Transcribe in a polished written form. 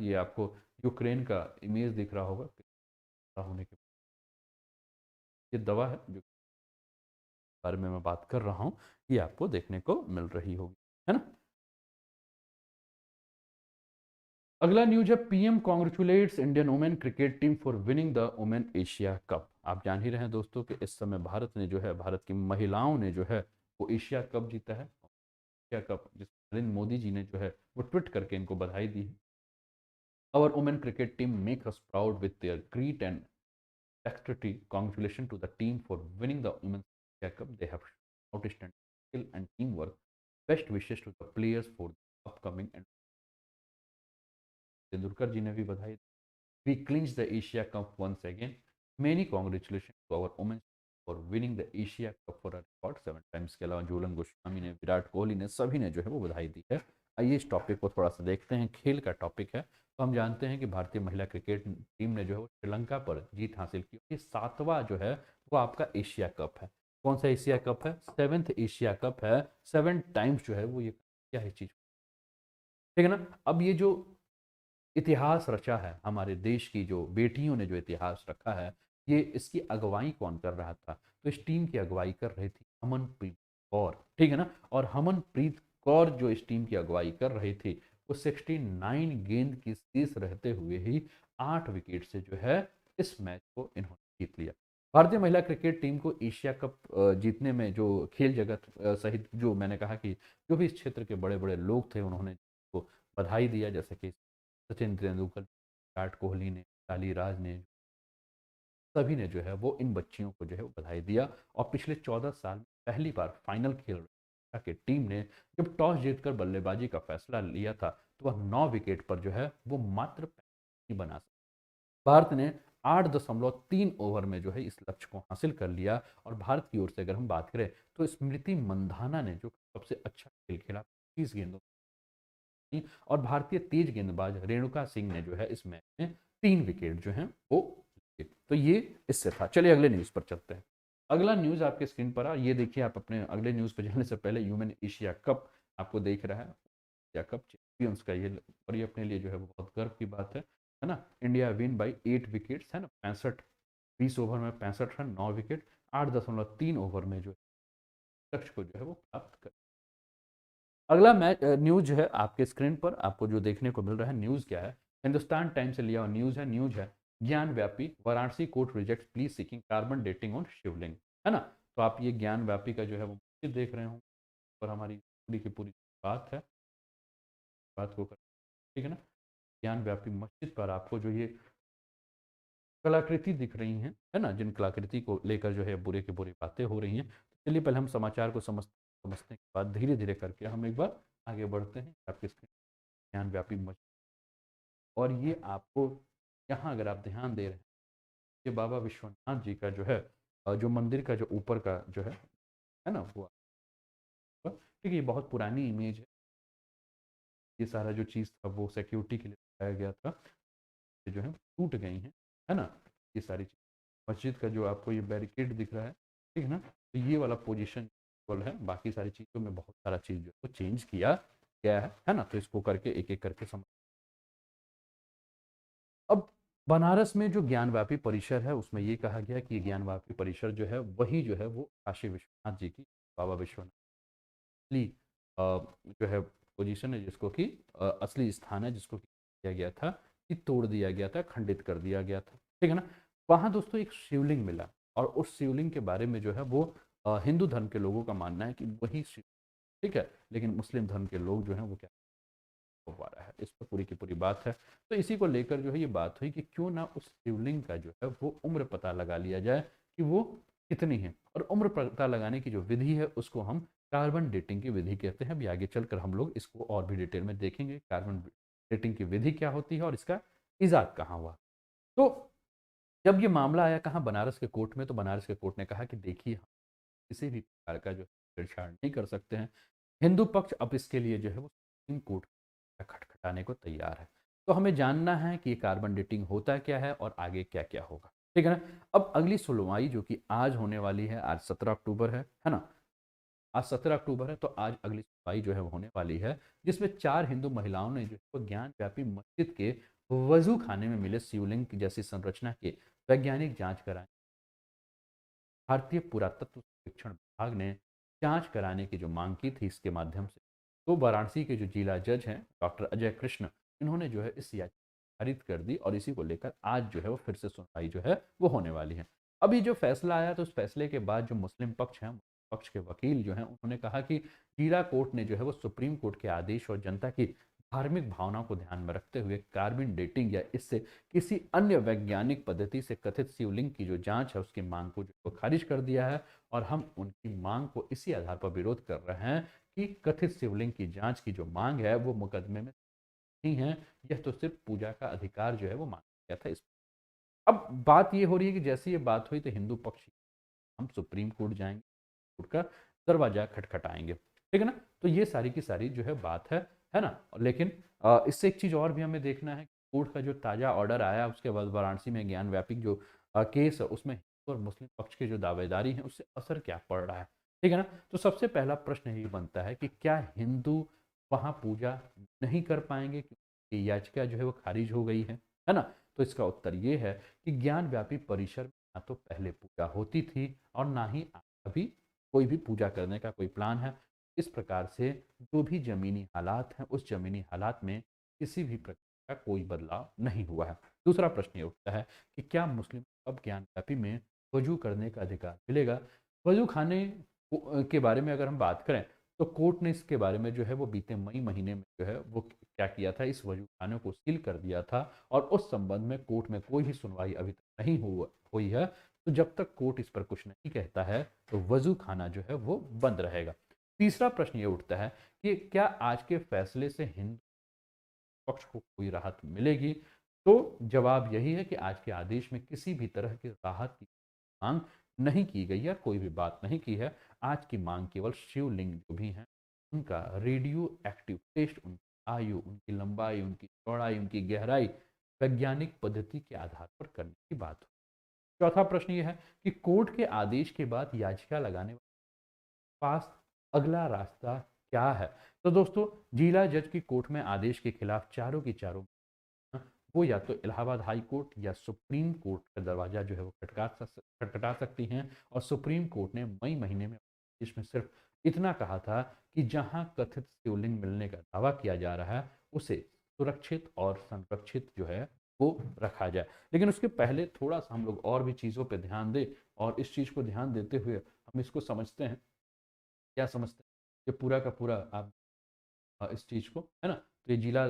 ये आपको यूक्रेन का इमेज दिख रहा होगा होने के, ये दवा है जो बारे में मैं बात कर रहा हूँ, ये आपको देखने को मिल रही होगी, है ना। अगला न्यूज है, PM congratulates Indian women cricket team for winning the women Asia cup. आप जान ही रहे हैं दोस्तों कि इस समय भारत ने जो है, भारत की महिलाओं ने जो है वो एशिया कप जीता है। एशिया कप जिस नरेंद्र मोदी जी ने जो है वो ट्वीट करके इनको बधाई दी है। Our women cricket team make us proud with their grit and dexterity. Congratulations to the team for winning the Women's Asia Cup. They have outstanding skill and teamwork. Best wishes to the players for the upcoming and Tendulkar जी ने भी बधाई दी। We clinched the Asia Cup once again. Many congratulations to our women for winning the Asia Cup for a record 7 times। के अलावा झूलन गोस्वामी ने, विराट कोहली ने, सभी ने जो है वो बधाई दी है। आइए इस टॉपिक को थोड़ा सा देखते हैं, खेल का टॉपिक है। तो हम जानते हैं कि भारतीय महिला क्रिकेट टीम ने जो है वो श्रीलंका पर जीत हासिल की। ये 7वां जो है वो आपका एशिया कप है। कौन सा एशिया कप है? 7th एशिया कप है। 7 टाइम्स जो है वो ये क्या है चीज, ठीक है ना। अब ये जो इतिहास रचा है, हमारे देश की जो बेटियों ने जो इतिहास रखा है, ये इसकी अगुवाई कौन कर रहा था? तो इस टीम की अगुवाई कर रही थी अमनप्रीत कौर, ठीक है ना। और अमनप्रीत कौर जो इस टीम की अगुवाई कर रही थी, वो 69 गेंद की शेष रहते हुए ही 8 विकेट से जो है इस मैच को इन्होंने जीत लिया। भारतीय महिला क्रिकेट टीम को एशिया कप जीतने में जो खेल जगत सहित, जो मैंने कहा कि जो भी इस क्षेत्र के बड़े बड़े लोग थे, उन्होंने को बधाई दिया, जैसे कि सचिन तेंदुलकर, विराट कोहली ने, मिताली राज ने, सभी ने जो है वो इन बच्चियों को जो है वो बधाई दिया। और पिछले 14 साल में पहली बार फाइनल खेल रही कि टीम ने जब टॉस जीतकर बल्लेबाजी का फैसला लिया था, तो वह 9 विकेट पर जो है वो मात्र 35 बना सका। भारत ने 8.3 ओवर में जो है इस लक्ष्य को हासिल कर लिया। और भारत की ओर से अगर हम बात करें तो स्मृति मंधाना ने जो सबसे अच्छा खेल खेला 30 गेंदों, और भारतीय तेज गेंदबाज रेणुका सिंह ने जो है इस मैच में 3 विकेट जो हैं वो लिए। तो ये इससे था। चलिए अगले न्यूज पर चलते हैं। अगला न्यूज आपके स्क्रीन पर ये देखिए, आप अपने अगले न्यूज पर जाने से पहले ह्यूमन एशिया कप आपको देख रहा है। एशिया कप चैंपियंस का ये, और ये अपने लिए जो है वो बहुत गर्व की बात है ना। इंडिया विन बाई 8 विकेट्स, है ना। 65, 20 ओवर में 65 रन, 9 विकेट, 8.3 ओवर में जो लक्ष्य को जो है वो प्राप्त कर। अगला मैच न्यूज है आपके स्क्रीन पर, आपको जो देखने को मिल रहा है न्यूज क्या है, हिंदुस्तान टाइम्स से लिया हुआ न्यूज है Gyanvapi, Varanasi court reject pleas seeking carbon dating on Shivling, है ना। तो आप ये ज्ञान व्यापी का जो है वो मस्जिद देख रहे हो, और हमारी पूरी की पूरी बात है, बात को कर, ठीक है ना। ज्ञान व्यापी मस्जिद पर आपको जो ये कलाकृति दिख रही हैं, है ना, जिन कलाकृति को लेकर जो है बुरे की बुरी बातें हो रही हैं। तो चलिए पहले हम समाचार को समझने के बाद धीरे धीरे करके हम एक बार आगे बढ़ते हैं। आपके ज्ञान व्यापी मस्जिद, और ये आपको यहाँ अगर आप ध्यान दे रहे हैं, ये बाबा विश्वनाथ जी का जो है जो मंदिर का जो ऊपर का जो है ना वो, ठीक है, ये बहुत पुरानी इमेज है। ये सारा जो चीज़ था वो सिक्योरिटी के लिए लगाया गया था, ये जो है टूट गई हैं, है ना। ये सारी चीज़, मस्जिद का जो आपको ये बैरिकेड दिख रहा है, ठीक है ना, तो ये वाला पोजीशन है। बाकी सारी चीज़ों में बहुत सारा चीज़ जो है वो चेंज किया गया है ना। तो इसको करके एक एक करके समझ। अब बनारस में जो ज्ञानवापी परिसर है, उसमें ये कहा गया कि ज्ञानवापी परिसर जो है वही जो है वो काशी विश्वनाथ जी की, बाबा विश्वनाथ असली जो है पोजीशन है, जिसको कि असली स्थान है, जिसको किया गया था कि तोड़ दिया गया था, खंडित कर दिया गया था, ठीक है ना। वहाँ दोस्तों एक शिवलिंग मिला, और उस शिवलिंग के बारे में जो है वो हिंदू धर्म के लोगों का मानना है कि वही शिव, ठीक है। लेकिन मुस्लिम धर्म के लोग जो हैं वो क्या हो पा रहा है, इस पर पूरी की पूरी बात है। तो इसी को लेकर जो है ये बात हुई कि क्यों ना उस शिवलिंग का जो है वो उम्र पता लगा लिया जाए कि वो कितनी है। और उम्र पता लगाने की जो विधि है उसको हम कार्बन डेटिंग की विधि कहते हैं। अभी आगे चलकर हम लोग इसको और भी डिटेल में देखेंगे, कार्बन डेटिंग की विधि क्या होती है और इसका इजाद कहाँ हुआ। तो जब ये मामला आया कहाँ, बनारस के कोर्ट में, तो बनारस के कोर्ट ने कहा कि देखिए, हम किसी भी प्रकार का जो छेड़छाड़ नहीं कर सकते हैं। हिंदू पक्ष अब इसके लिए जो है वो सुप्रीम कोर्ट खटखटाने को तैयार है। तो हमें जानना है कि ये कार्बन डेटिंग होता क्या है और आगे क्या क्या होगा, ठीक है ना। अब अगली सुनवाई जो कि आज होने वाली है, आज 17 अक्टूबर है ना। आज 17 अक्टूबर है, तो आज अगली सुनवाई जो है वो होने वाली है, जिसमें 4 हिंदू महिलाओं ने जो है वो ज्ञान व्यापी मस्जिद के वजू खाने में मिले शिवलिंग की जैसी संरचना के वैज्ञानिक जांच कराएं। भारतीय पुरातत्व सर्वेक्षण विभाग ने जांच कराने की जो मांग की थी इसके माध्यम से, तो वाराणसी के जो जिला जज हैं डॉक्टर अजय कृष्ण, इन्होंने जो है इस याचिका खारिज कर दी और इसी को लेकर आज जो है वो फिर से सुनवाई जो है वो होने वाली है। अभी जो फैसला आया तो उस फैसले के बाद जो मुस्लिम पक्ष है, पक्ष के वकील जो हैं उन्होंने कहा कि जिला कोर्ट ने जो है वो सुप्रीम कोर्ट के आदेश और जनता की धार्मिक भावनाओं को ध्यान में रखते हुए कार्बन डेटिंग या इससे किसी अन्य वैज्ञानिक पद्धति से कथित शिवलिंग की जो जांच है उसकी मांग को जो खारिज कर दिया है। और हम उनकी मांग को इसी आधार पर विरोध कर रहे हैं कि कथित शिवलिंग की जांच की जो मांग है वो मुकदमे में नहीं है। यह तो सिर्फ पूजा का अधिकार जो है वो मांगा गया था। इस अब बात ये हो रही है कि जैसे ये बात हुई तो हिंदू पक्ष हम सुप्रीम कोर्ट जाएंगे, कोर्ट का दरवाजा खटखटाएंगे, ठीक है ना। तो ये सारी की सारी जो है बात है ना। लेकिन इससे एक चीज और भी हमें देखना है, कोर्ट का जो ताजा ऑर्डर आया उसके बाद वाराणसी में ज्ञान व्यापी जो केस है उसमें हिंदू और मुस्लिम पक्ष की जो दावेदारी है उससे असर क्या पड़ रहा है, ठीक है ना। तो सबसे पहला प्रश्न यही बनता है कि क्या हिंदू वहां पूजा नहीं कर पाएंगे क्योंकि याचिका जो है वो खारिज हो गई है ना। तो इसका उत्तर ये है कि ज्ञान व्यापी परिसर में ना तो पहले पूजा होती थी और ना ही अभी कोई भी पूजा करने का कोई प्लान है। इस प्रकार से जो भी जमीनी हालात हैं उस जमीनी हालात में किसी भी प्रकार का कोई बदलाव नहीं हुआ है। दूसरा प्रश्न ये उठता है कि क्या मुस्लिम अब ज्ञान व्यापी में वजू करने का अधिकार मिलेगा। वजू खाने के बारे में अगर हम बात करें तो कोर्ट ने इसके बारे में जो है वो बीते मई महीने में जो है वो क्या किया था, इस वजू खाने को सील कर दिया था और उस संबंध में कोर्ट में कोई भी सुनवाई अभी तक नहीं हुई है। तो जब तक कोर्ट इस पर कुछ नहीं कहता है तो वजू खाना जो है वो बंद रहेगा। तीसरा प्रश्न ये उठता है कि क्या आज के फैसले से हिंदू पक्ष को कोई राहत मिलेगी। तो जवाब यही है कि आज के आदेश में किसी भी तरह की राहत की मांग नहीं की गई है, कोई भी बात नहीं की है। आज की मांग केवल शिवलिंग जो भी हैं उनका रेडियो एक्टिव टेस्ट, उनकी आयु, उनकी लंबाई, उनकी चौड़ाई, उनकी गहराई वैज्ञानिक पद्धति के आधार पर करने की बात हो। चौथा प्रश्न यह है कि कोर्ट के आदेश के बाद याचिका लगाने वाले पास अगला रास्ता क्या है। तो दोस्तों जिला जज की कोर्ट में आदेश के खिलाफ चारों की चारों वो या तो इलाहाबाद हाई कोर्ट या सुप्रीम कोर्ट का दरवाजा जो है वो खटखटा सकती हैं। और सुप्रीम कोर्ट ने मई महीने में इसमें सिर्फ इतना कहा था कि जहां कथित शिवलिंग मिलने का दावा किया जा रहा है उसे सुरक्षित और संरक्षित जो है वो रखा जाए। लेकिन उसके पहले थोड़ा सा हम लोग और भी चीज़ों पर ध्यान दें और इस चीज़ को ध्यान देते हुए हम इसको समझते हैं, क्या समझते हैं, ये पूरा का पूरा आप इस चीज़ को, है ना। तो ये जिला